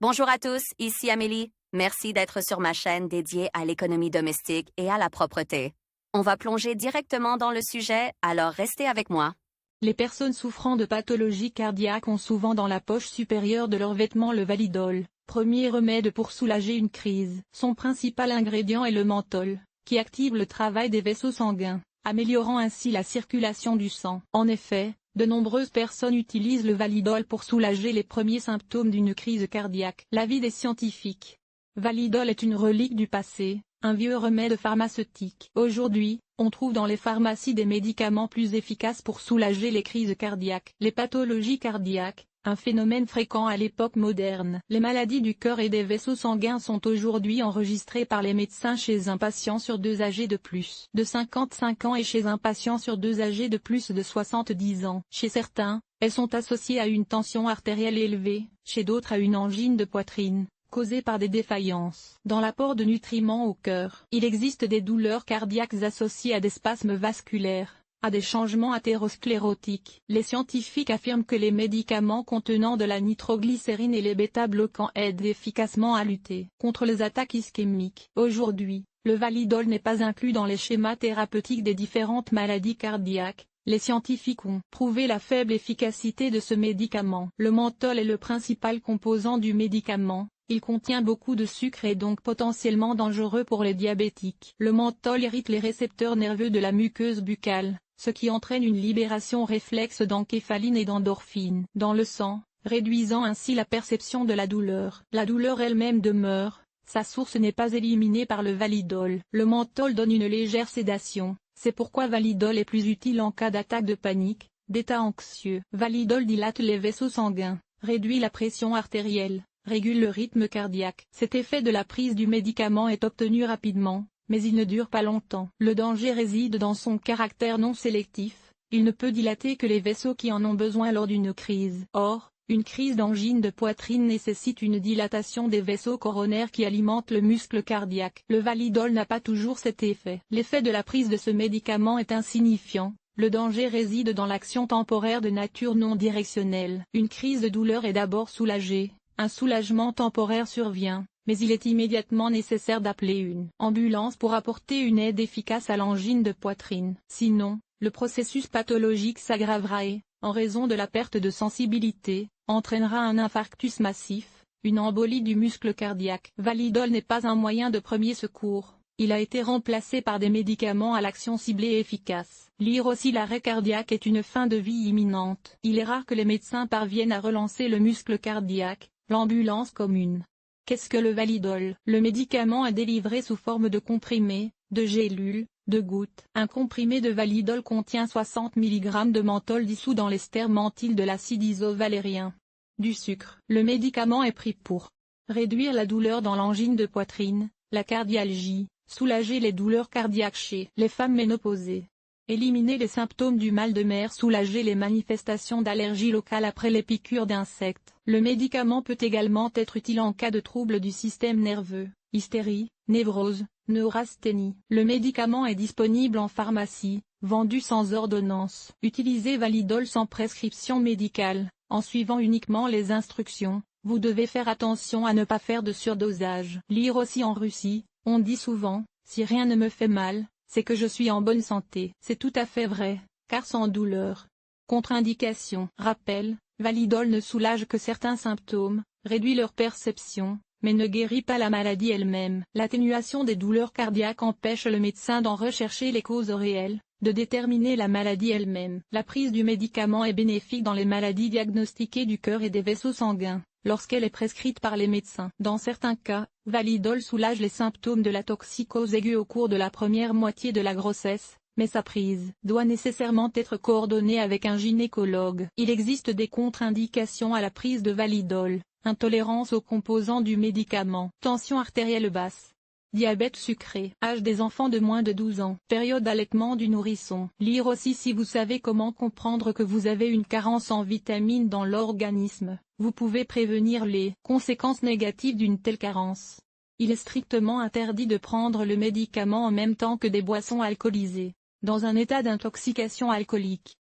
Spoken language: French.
Bonjour à tous, ici Amélie. Merci d'être sur ma chaîne dédiée à l'économie domestique et à la propreté. On va plonger directement dans le sujet, alors restez avec moi. Les personnes souffrant de pathologies cardiaques ont souvent dans la poche supérieure de leur vêtement le Validol, premier remède pour soulager une crise. Son principal ingrédient est le menthol, qui active le travail des vaisseaux sanguins, améliorant ainsi la circulation du sang. En effet, de nombreuses personnes utilisent le Validol pour soulager les premiers symptômes d'une crise cardiaque. L'avis des scientifiques. Validol est une relique du passé, un vieux remède pharmaceutique. Aujourd'hui, on trouve dans les pharmacies des médicaments plus efficaces pour soulager les crises cardiaques. Les pathologies cardiaques, un phénomène fréquent à l'époque moderne. Les maladies du cœur et des vaisseaux sanguins sont aujourd'hui enregistrées par les médecins chez un patient sur 2 âgé de plus de 55 ans et chez un patient sur 2 âgé de plus de 70 ans. Chez certains, elles sont associées à une tension artérielle élevée, chez d'autres à une angine de poitrine causée par des défaillances dans l'apport de nutriments au cœur. Il existe des douleurs cardiaques associées à des spasmes vasculaires, à des changements athérosclérotiques. Les scientifiques affirment que les médicaments contenant de la nitroglycérine et les bêta-bloquants aident efficacement à lutter contre les attaques ischémiques. Aujourd'hui, le Validol n'est pas inclus dans les schémas thérapeutiques des différentes maladies cardiaques. Les scientifiques ont prouvé la faible efficacité de ce médicament. Le menthol est le principal composant du médicament. Il contient beaucoup de sucre et donc potentiellement dangereux pour les diabétiques. Le menthol irrite les récepteurs nerveux de la muqueuse buccale, ce qui entraîne une libération réflexe d'encéphaline et d'endorphine dans le sang, réduisant ainsi la perception de la douleur. La douleur elle-même demeure, sa source n'est pas éliminée par le Validol. Le menthol donne une légère sédation, c'est pourquoi Validol est plus utile en cas d'attaque de panique, d'état anxieux. Validol dilate les vaisseaux sanguins, réduit la pression artérielle, régule le rythme cardiaque. Cet effet de la prise du médicament est obtenu rapidement, mais il ne dure pas longtemps. Le danger réside dans son caractère non sélectif, il ne peut dilater que les vaisseaux qui en ont besoin lors d'une crise. Or, une crise d'angine de poitrine nécessite une dilatation des vaisseaux coronaires qui alimentent le muscle cardiaque. Le Validol n'a pas toujours cet effet. L'effet de la prise de ce médicament est insignifiant. Le danger réside dans l'action temporaire de nature non directionnelle. Une crise de douleur est d'abord soulagée. Un soulagement temporaire survient, mais il est immédiatement nécessaire d'appeler une ambulance pour apporter une aide efficace à l'angine de poitrine. Sinon, le processus pathologique s'aggravera et, en raison de la perte de sensibilité, entraînera un infarctus massif, une embolie du muscle cardiaque. Validol n'est pas un moyen de premier secours. Il a été remplacé par des médicaments à l'action ciblée et efficace. Lire aussi l'arrêt cardiaque est une fin de vie imminente. Il est rare que les médecins parviennent à relancer le muscle cardiaque. L'ambulance commune. Qu'est-ce que le Validol? Le médicament est délivré sous forme de comprimés, de gélules, de gouttes. Un comprimé de Validol contient 60 mg de menthol dissous dans l'ester menthyle de l'acide isovalérien. Du sucre. Le médicament est pris pour réduire la douleur dans l'angine de poitrine, la cardialgie, soulager les douleurs cardiaques chez les femmes ménopausées. Éliminer les symptômes du mal de mer, soulager les manifestations d'allergie locale après les piqûres d'insectes. Le médicament peut également être utile en cas de troubles du système nerveux, hystérie, névrose, neurasthénie. Le médicament est disponible en pharmacie, vendu sans ordonnance. Utilisez Validol sans prescription médicale, en suivant uniquement les instructions. Vous devez faire attention à ne pas faire de surdosage. Lire aussi en Russie, on dit souvent, si rien ne me fait mal, c'est que je suis en bonne santé. C'est tout à fait vrai, car sans douleur. Contre-indication. Rappel, Validol ne soulage que certains symptômes, réduit leur perception, mais ne guérit pas la maladie elle-même. L'atténuation des douleurs cardiaques empêche le médecin d'en rechercher les causes réelles, de déterminer la maladie elle-même. La prise du médicament est bénéfique dans les maladies diagnostiquées du cœur et des vaisseaux sanguins, lorsqu'elle est prescrite par les médecins. Dans certains cas, Validol soulage les symptômes de la toxicose aiguë au cours de la première moitié de la grossesse, mais sa prise doit nécessairement être coordonnée avec un gynécologue. Il existe des contre-indications à la prise de Validol: intolérance aux composants du médicament, tension artérielle basse, diabète sucré, âge des enfants de moins de 12 ans, période d'allaitement du nourrisson. Lire aussi si vous savez comment comprendre que vous avez une carence en vitamines dans l'organisme, vous pouvez prévenir les conséquences négatives d'une telle carence. Il est strictement interdit de prendre le médicament en même temps que des boissons alcoolisées, dans un état d'intoxication alcoolique.